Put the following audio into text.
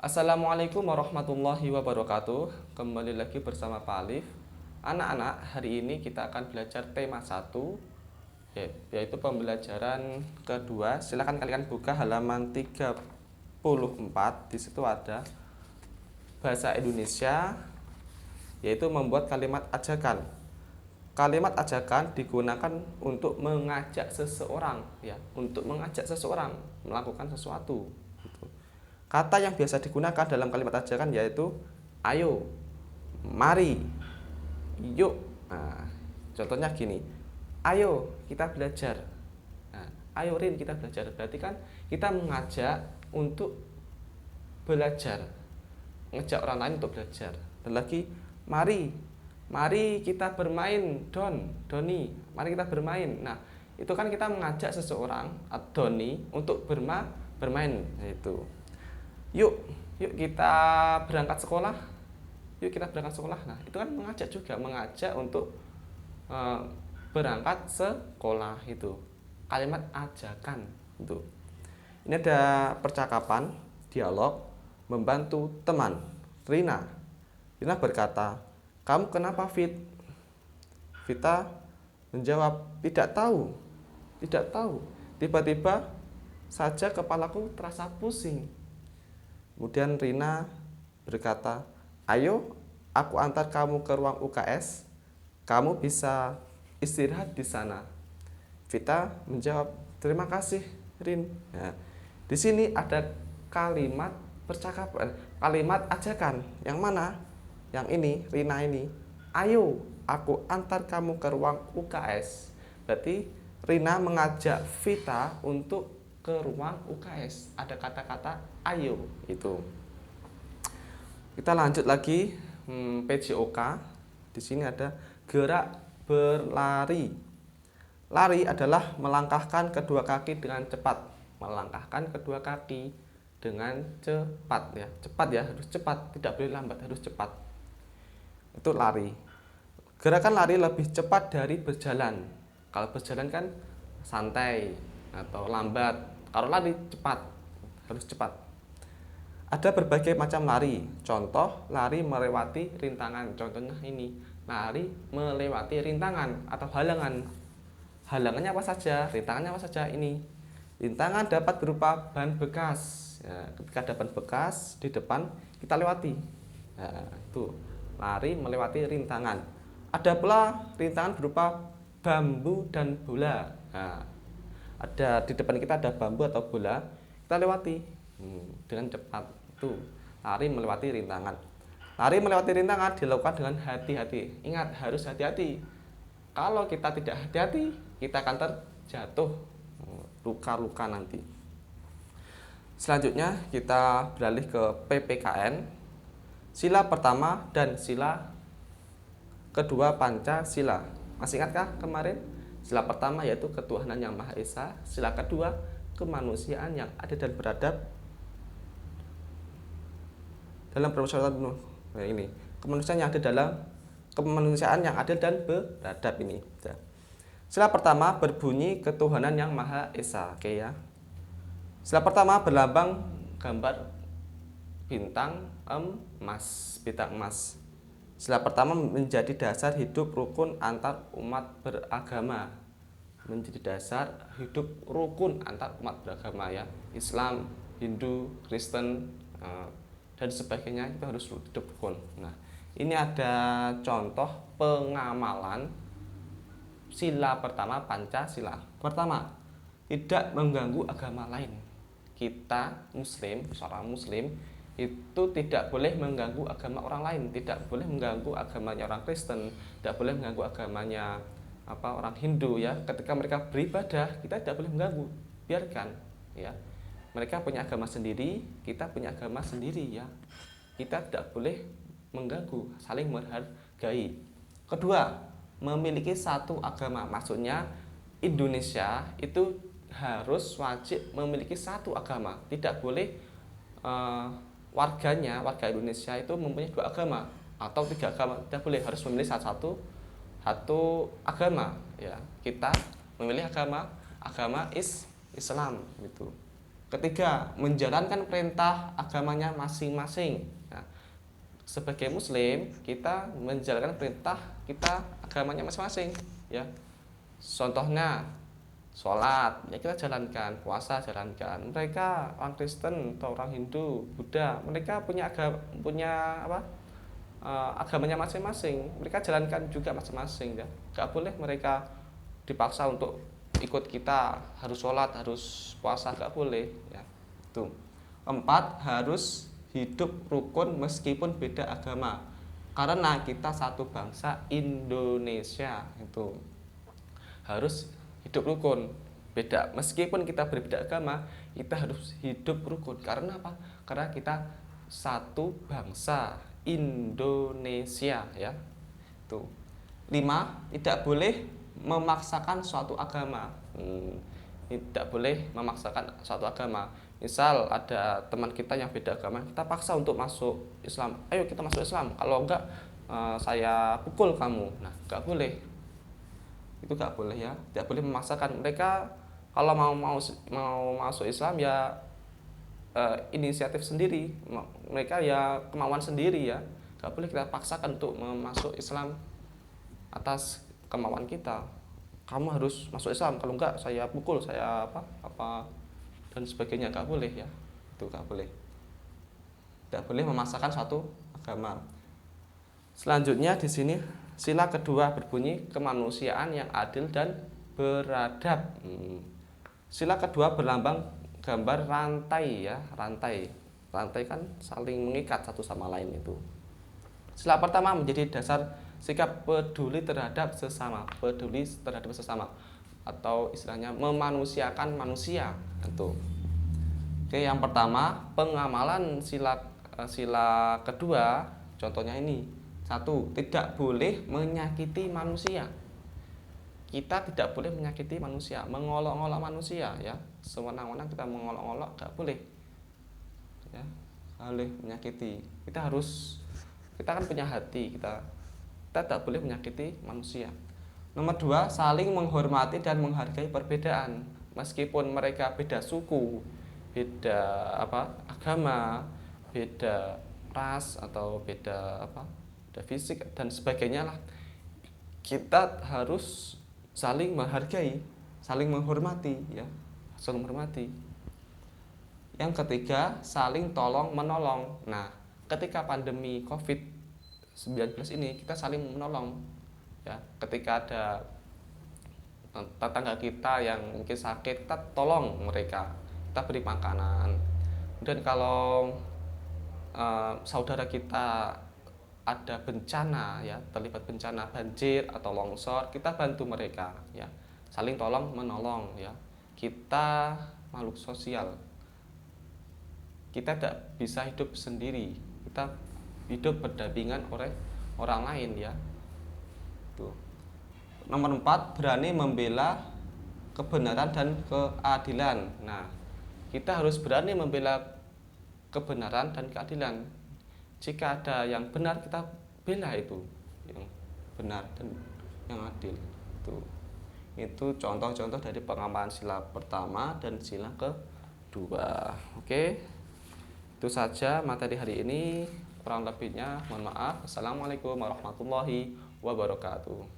Assalamualaikum warahmatullahi wabarakatuh. Kembali lagi bersama Pak Alif. Anak-anak, hari ini kita akan belajar tema 1, yaitu pembelajaran kedua. Silakan kalian buka halaman 34. Di situ ada bahasa Indonesia, yaitu membuat kalimat ajakan. Kalimat ajakan digunakan untuk mengajak seseorang, untuk mengajak seseorang melakukan sesuatu. Kata yang biasa digunakan dalam kalimat ajakan yaitu ayo, mari, yuk. Nah, contohnya gini, ayo kita belajar. Nah, ayo Rin kita belajar. Berarti kan kita mengajak untuk belajar, mengajak orang lain untuk belajar. Dan lagi, mari kita bermain, Doni, mari kita bermain. Nah, itu kan kita mengajak seseorang, Doni, untuk bermain. Itu. Yuk kita berangkat sekolah. Yuk kita berangkat sekolah. Nah, itu kan mengajak juga, mengajak untuk berangkat sekolah itu. Kalimat ajakan itu. Ini ada percakapan, dialog, membantu teman. Rina berkata, "Kamu kenapa, Fit?" Vita menjawab, "Tidak tahu. Tiba-tiba saja kepalaku terasa pusing." Kemudian Rina berkata, "Ayo, aku antar kamu ke ruang UKS. Kamu bisa istirahat di sana." Vita menjawab, "Terima kasih, Rin." Nah, di sini ada kalimat percakapan, kalimat ajakan. Yang mana? Yang ini, Rina ini. "Ayo, aku antar kamu ke ruang UKS." Berarti Rina mengajak Vita untuk ke ruang UKS. Ada kata-kata ayo itu. Kita lanjut lagi, PJOK. Di sini ada gerak berlari. Lari adalah melangkahkan kedua kaki dengan cepat. Melangkahkan kedua kaki dengan cepat ya. Cepat ya, harus cepat, tidak boleh lambat, harus cepat. Itu lari. Gerakan lari lebih cepat dari berjalan. Kalau berjalan kan santai atau lambat. Kalau lari cepat, harus cepat. Ada berbagai macam lari. Contoh, lari melewati rintangan. Contohnya ini, lari melewati rintangan atau halangan. Halangannya apa saja? Rintangannya apa saja? Ini. Rintangan dapat berupa ban bekas. Ya, ketika ada ban bekas di depan, kita lewati. Nah, itu lari melewati rintangan. Ada pula rintangan berupa bambu dan bola. Nah, ada di depan kita ada bambu atau bola, kita lewati dengan cepat. Itu lari melewati rintangan. Lari melewati rintangan dilakukan dengan hati-hati. Ingat, harus hati-hati. Kalau kita tidak hati-hati, kita akan terjatuh, luka-luka nanti. Selanjutnya kita beralih ke PPKN. Sila pertama dan sila kedua Pancasila. Masih ingatkah kemarin? Sila pertama yaitu ketuhanan yang Maha Esa. Sila kedua kemanusiaan yang adil dan beradab dalam permusyawaratan penuh. Nah, ini kemanusiaan yang adil dalam kemanusiaan yang adil dan beradab ini. Sila pertama berbunyi ketuhanan yang Maha Esa. Oke ya. Sila pertama berlambang gambar bintang emas. Sila pertama menjadi dasar hidup rukun antar umat beragama. Menjadi dasar hidup rukun antar umat beragama ya. Islam, Hindu, Kristen, dan sebagainya, itu harus hidup rukun. Nah, ini ada contoh pengamalan sila pertama Pancasila. Pertama, tidak mengganggu agama lain. Kita Muslim, seorang Muslim itu tidak boleh mengganggu agama orang lain, tidak boleh mengganggu agamanya orang Kristen, tidak boleh mengganggu agamanya orang Hindu ya. Ketika mereka beribadah, kita tidak boleh mengganggu, biarkan ya. Mereka punya agama sendiri, kita punya agama sendiri ya. Kita tidak boleh mengganggu, saling menghargai. Kedua, memiliki satu agama. Maksudnya Indonesia itu harus wajib memiliki satu agama. Tidak boleh warga Indonesia itu mempunyai dua agama atau tiga agama. Tidak boleh, harus memilih satu agama ya. Kita memilih agama Islam gitu. Ketiga, menjalankan perintah agamanya masing-masing. Nah, sebagai muslim, kita menjalankan perintah kita agamanya masing-masing, ya. Contohnya sholat, ya kita jalankan, puasa jalankan. Mereka orang Kristen atau orang Hindu, Buddha, mereka punya agamanya masing-masing. Mereka jalankan juga masing-masing, ya. Gak boleh mereka dipaksa untuk ikut kita, harus sholat, harus puasa, gak boleh, ya. Itu. Keempat, harus hidup rukun meskipun beda agama. Karena kita satu bangsa Indonesia, itu harus hidup rukun. Beda, meskipun kita berbeda agama, kita harus hidup rukun. Karena apa? Karena kita satu bangsa Indonesia, ya. Tuh. 5, tidak boleh memaksakan suatu agama. Tidak boleh memaksakan suatu agama. Misal ada teman kita yang beda agama, kita paksa untuk masuk Islam. Ayo kita masuk Islam. Kalau enggak, saya pukul kamu. Nah, enggak boleh. Itu enggak boleh, ya. Tidak boleh memaksakan. Mereka kalau mau masuk Islam ya inisiatif sendiri. Mereka ya kemauan sendiri, ya. Enggak boleh kita paksakan untuk masuk Islam atas kemauan kita. Kamu harus masuk Islam, kalau enggak saya pukul, saya apa dan sebagainya. Enggak boleh, ya. Itu enggak boleh. Tidak boleh memaksakan suatu agama. Selanjutnya di sini sila kedua berbunyi kemanusiaan yang adil dan beradab. Sila kedua berlambang gambar rantai, ya, rantai. Rantai kan saling mengikat satu sama lain itu. Sila pertama menjadi dasar sikap peduli terhadap sesama, atau istilahnya memanusiakan manusia, itu. Oke, yang pertama pengamalan sila kedua, contohnya ini. 1, tidak boleh menyakiti manusia. Kita tidak boleh menyakiti manusia, mengolok-olok manusia, ya. Sewenang-wenang kita mengolok-olok enggak boleh, ya. Boleh menyakiti. Kita kan punya hati, kita tidak boleh menyakiti manusia. Nomor 2, saling menghormati dan menghargai perbedaan. Meskipun mereka beda suku, beda agama, beda ras atau beda fisik dan sebagainya lah. Kita harus saling menghargai, saling menghormati, ya. Saling menghormati. Yang ketiga, saling tolong menolong. Nah, ketika pandemi COVID-19 ini kita saling menolong, ya. Ketika ada tetangga kita yang mungkin sakit, kita tolong mereka, kita beri makanan. Dan kalau saudara kita ada bencana, ya, terlibat bencana banjir atau longsor, kita bantu mereka, ya. Saling tolong menolong, ya. Kita makhluk sosial. Kita tidak bisa hidup sendiri. Kita hidup berdampingan oleh orang lain, ya. Tuh. Nomor 4, berani membela kebenaran dan keadilan. Nah, kita harus berani membela kebenaran dan keadilan. Jika ada yang benar, kita bela itu yang benar dan yang adil. Itu contoh-contoh dari pengamalan sila pertama dan sila kedua. Oke, itu saja materi hari ini. Kurang lebihnya mohon maaf. Assalamualaikum warahmatullahi wabarakatuh.